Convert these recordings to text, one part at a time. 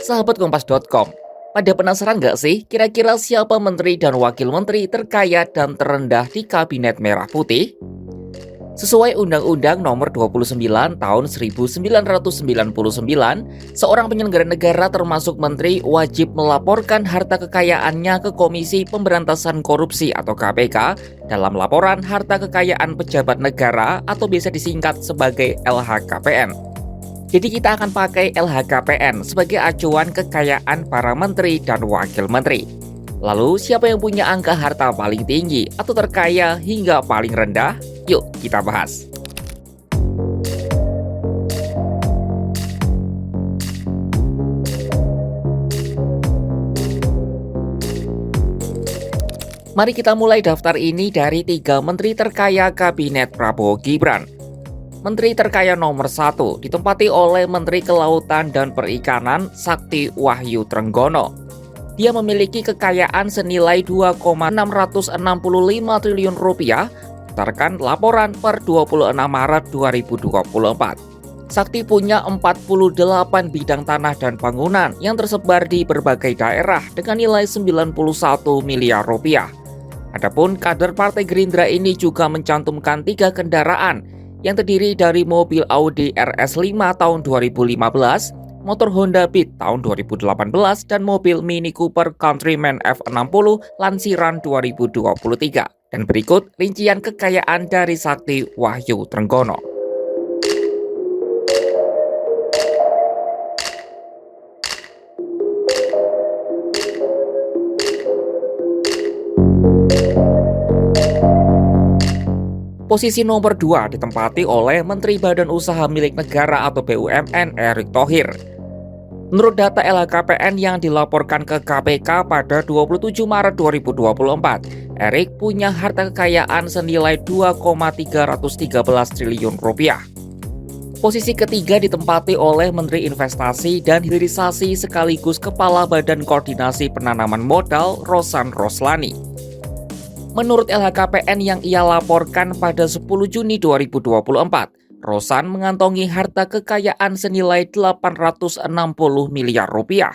Sahabat Kompas.com, pada penasaran nggak sih kira-kira siapa menteri dan wakil menteri terkaya dan terendah di Kabinet Merah Putih? Sesuai Undang-Undang Nomor 29 Tahun 1999, seorang penyelenggara negara termasuk menteri wajib melaporkan harta kekayaannya ke Komisi Pemberantasan Korupsi atau KPK dalam laporan harta kekayaan pejabat negara atau biasa disingkat sebagai LHKPN. Jadi kita akan pakai LHKPN sebagai acuan kekayaan para menteri dan wakil menteri. Lalu siapa yang punya angka harta paling tinggi atau terkaya hingga paling rendah? Yuk kita bahas. Mari kita mulai daftar ini dari 3 menteri terkaya Kabinet Prabowo Gibran. Menteri terkaya nomor 1 ditempati oleh Menteri Kelautan dan Perikanan Sakti Wahyu Trenggono. Dia memiliki kekayaan senilai 2,665 triliun rupiah berdasarkan laporan per 26 Maret 2024. Sakti punya 48 bidang tanah dan bangunan yang tersebar di berbagai daerah dengan nilai 91 miliar rupiah. Adapun kader Partai Gerindra ini juga mencantumkan 3 kendaraan yang terdiri dari mobil Audi RS5 tahun 2015, motor Honda Beat tahun 2018, dan mobil Mini Cooper Countryman F60 lansiran 2023. Dan berikut rincian kekayaan dari Sakti Wahyu Trenggono. Posisi nomor 2 ditempati oleh Menteri Badan Usaha Milik Negara atau BUMN Erick Thohir. Menurut data LHKPN yang dilaporkan ke KPK pada 27 Maret 2024, Erick punya harta kekayaan senilai 2,313 triliun rupiah. Posisi ketiga ditempati oleh Menteri Investasi dan Hilirisasi sekaligus Kepala Badan Koordinasi Penanaman Modal Rosan Roslani. Menurut LHKPN yang ia laporkan pada 10 Juni 2024, Rosan mengantongi harta kekayaan senilai 860 miliar rupiah.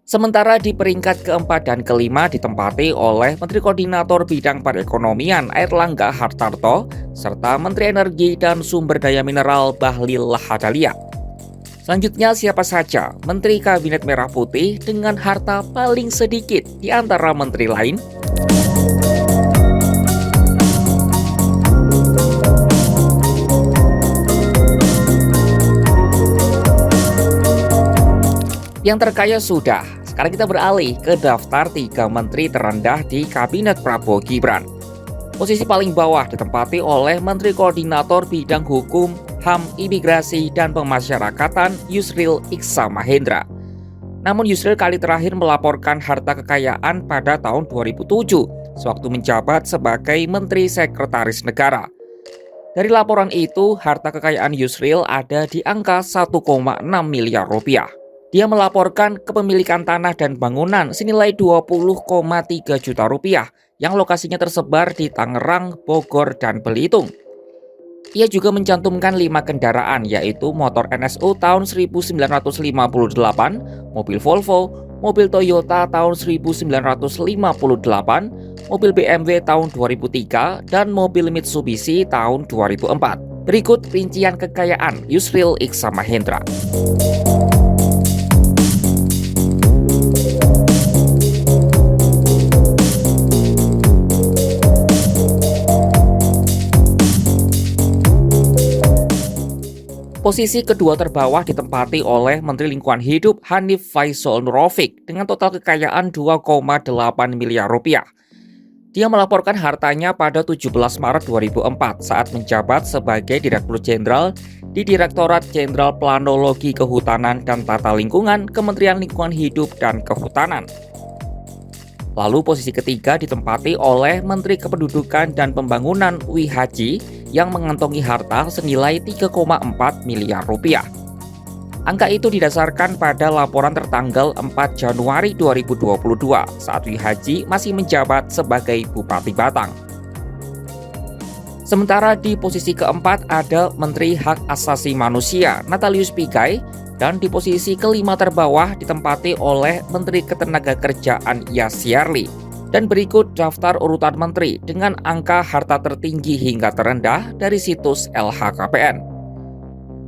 Sementara di peringkat keempat dan kelima ditempati oleh Menteri Koordinator Bidang Perekonomian Airlangga Hartarto serta Menteri Energi dan Sumber Daya Mineral Bahlil Lahadalia. Selanjutnya siapa saja Menteri Kabinet Merah Putih dengan harta paling sedikit di antara menteri lain? Yang terkaya sudah, sekarang kita beralih ke daftar 3 menteri terendah di Kabinet Prabowo Gibran. Posisi paling bawah ditempati oleh Menteri Koordinator Bidang Hukum, HAM, Imigrasi, dan Pemasyarakatan Yusril Ikhsan Mahendra. Namun Yusril kali terakhir melaporkan harta kekayaan pada tahun 2007, sewaktu menjabat sebagai Menteri Sekretaris Negara. Dari laporan itu, harta kekayaan Yusril ada di angka 1,6 miliar rupiah. Dia melaporkan kepemilikan tanah dan bangunan senilai 20,3 juta rupiah yang lokasinya tersebar di Tangerang, Bogor, dan Belitung. Ia juga mencantumkan 5 kendaraan yaitu motor NSU tahun 1958, mobil Volvo, mobil Toyota tahun 1958, mobil BMW tahun 2003, dan mobil Mitsubishi tahun 2004. Berikut rincian kekayaan Yusril Ikhsan Mahendra. Posisi kedua terbawah ditempati oleh Menteri Lingkungan Hidup Hanif Faisal Nurofik dengan total kekayaan 2,8 miliar rupiah. Dia melaporkan hartanya pada 17 Maret 2004 saat menjabat sebagai Direktur Jenderal di Direktorat Jenderal Planologi Kehutanan dan Tata Lingkungan Kementerian Lingkungan Hidup dan Kehutanan. Lalu posisi ketiga ditempati oleh Menteri Kependudukan dan Pembangunan Wihaji yang mengantongi harta senilai 3,4 miliar rupiah. Angka itu didasarkan pada laporan tertanggal 4 Januari 2022 saat Wihaji masih menjabat sebagai Bupati Batang. Sementara di posisi keempat ada Menteri Hak Asasi Manusia Natalius Pigai Dan di posisi kelima terbawah ditempati oleh Menteri Ketenagakerjaan Yasirli. Dan berikut daftar urutan menteri dengan angka harta tertinggi hingga terendah dari situs LHKPN.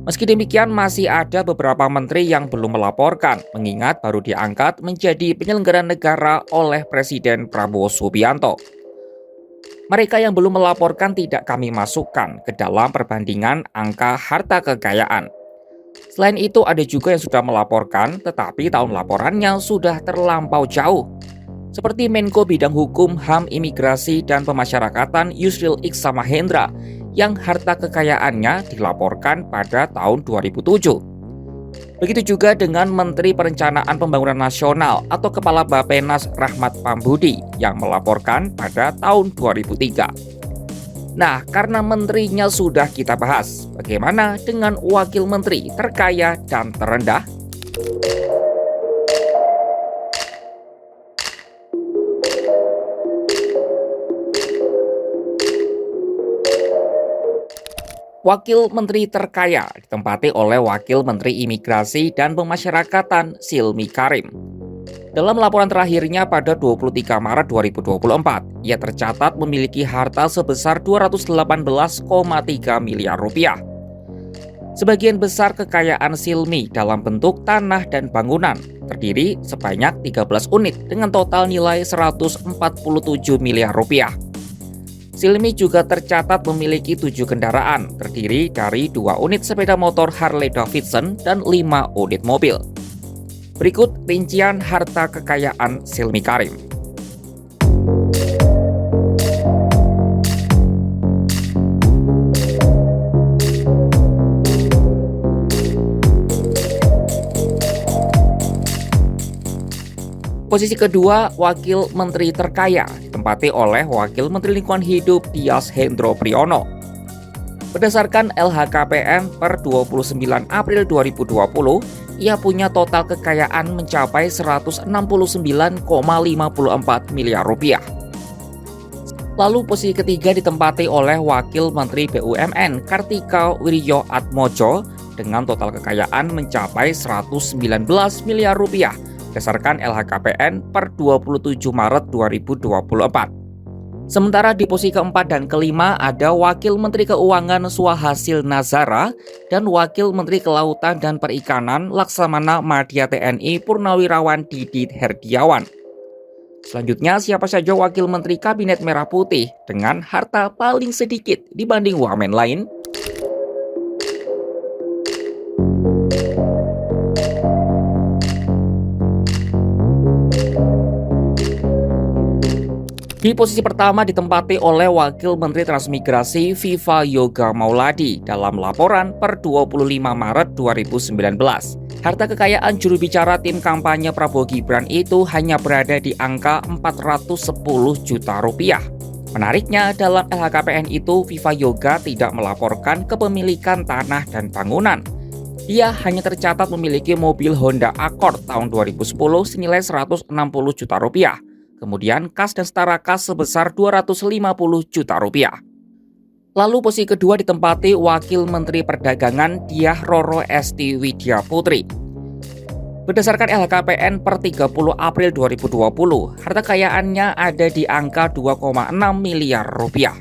Meski demikian, masih ada beberapa menteri yang belum melaporkan, mengingat baru diangkat menjadi penyelenggara negara oleh Presiden Prabowo Subianto. Mereka yang belum melaporkan tidak kami masukkan ke dalam perbandingan angka harta kekayaan. Selain itu, ada juga yang sudah melaporkan, tetapi tahun laporannya sudah terlampau jauh. Seperti Menko Bidang Hukum, HAM, Imigrasi, dan Pemasyarakatan Yusril Iza Mahendra, yang harta kekayaannya dilaporkan pada tahun 2007. Begitu juga dengan Menteri Perencanaan Pembangunan Nasional atau Kepala Bappenas Rahmat Pambudi yang melaporkan pada tahun 2003. Nah, karena menterinya sudah kita bahas, bagaimana dengan wakil menteri terkaya dan terendah? Wakil Menteri terkaya ditempati oleh Wakil Menteri Imigrasi dan Pemasyarakatan Silmi Karim. Dalam laporan terakhirnya pada 23 Maret 2024, ia tercatat memiliki harta sebesar 218,3 miliar rupiah. Sebagian besar kekayaan Silmi dalam bentuk tanah dan bangunan, terdiri sebanyak 13 unit dengan total nilai 147 miliar rupiah. Silmi juga tercatat memiliki 7 kendaraan, terdiri dari 2 unit sepeda motor Harley Davidson dan 5 unit mobil. Berikut rincian harta kekayaan Silmi Karim. Posisi kedua, Wakil Menteri terkaya ditempati oleh Wakil Menteri Lingkungan Hidup Tias Hendro Priyono. Berdasarkan LHKPN per 29 April 2020, ia punya total kekayaan mencapai 169,54 miliar rupiah. Lalu posisi ketiga ditempati oleh Wakil Menteri BUMN Kartika Wirjoatmojo dengan total kekayaan mencapai 119 miliar rupiah. Berdasarkan LHKPN per 27 Maret 2024. Sementara di posisi keempat dan kelima ada Wakil Menteri Keuangan Swahasil Nazara dan Wakil Menteri Kelautan dan Perikanan Laksamana Madya TNI Purnawirawan Didit Herdiawan. Selanjutnya, siapa saja Wakil Menteri Kabinet Merah Putih dengan harta paling sedikit dibanding wamen lain? Di posisi pertama ditempati oleh Wakil Menteri Transmigrasi Viva Yoga Mauladi dalam laporan per 25 Maret 2019. Harta kekayaan juru bicara tim kampanye Prabowo Gibran itu hanya berada di angka 410 juta rupiah. Menariknya, dalam LHKPN itu Viva Yoga tidak melaporkan kepemilikan tanah dan bangunan. Dia hanya tercatat memiliki mobil Honda Accord tahun 2010 senilai 160 juta rupiah. Kemudian kas dan setara kas sebesar 250 juta rupiah. Lalu posisi kedua ditempati Wakil Menteri Perdagangan Diah Roro Esti Widya Putri. Berdasarkan LHKPN per 30 April 2020, harta kekayaannya ada di angka 2,6 miliar rupiah.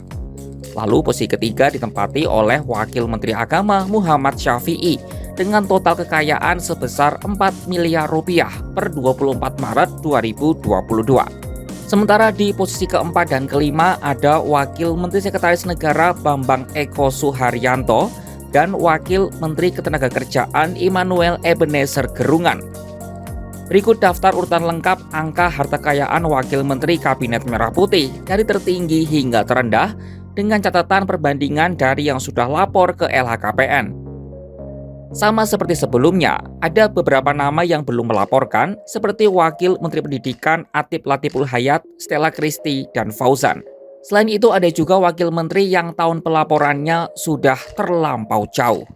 Lalu posisi ketiga ditempati oleh Wakil Menteri Agama Muhammad Syafi'i dengan total kekayaan sebesar 4 miliar rupiah per 24 Maret 2022. Sementara di posisi keempat dan kelima ada Wakil Menteri Sekretaris Negara Bambang Eko Suharyanto dan Wakil Menteri Ketenagakerjaan Immanuel Ebenezer Gerungan. Berikut daftar urutan lengkap angka harta kekayaan Wakil Menteri Kabinet Merah Putih dari tertinggi hingga terendah dengan catatan perbandingan dari yang sudah lapor ke LHKPN. Sama seperti sebelumnya, ada beberapa nama yang belum melaporkan seperti Wakil Menteri Pendidikan Atif Latiful Hayat, Stella Christy, dan Fauzan. Selain itu ada juga Wakil Menteri yang tahun pelaporannya sudah terlampau jauh.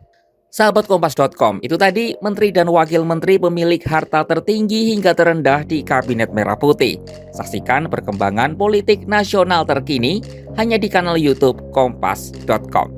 Sahabat Kompas.com, itu tadi Menteri dan Wakil Menteri pemilik harta tertinggi hingga terendah di Kabinet Merah Putih. Saksikan perkembangan politik nasional terkini hanya di kanal YouTube Kompas.com.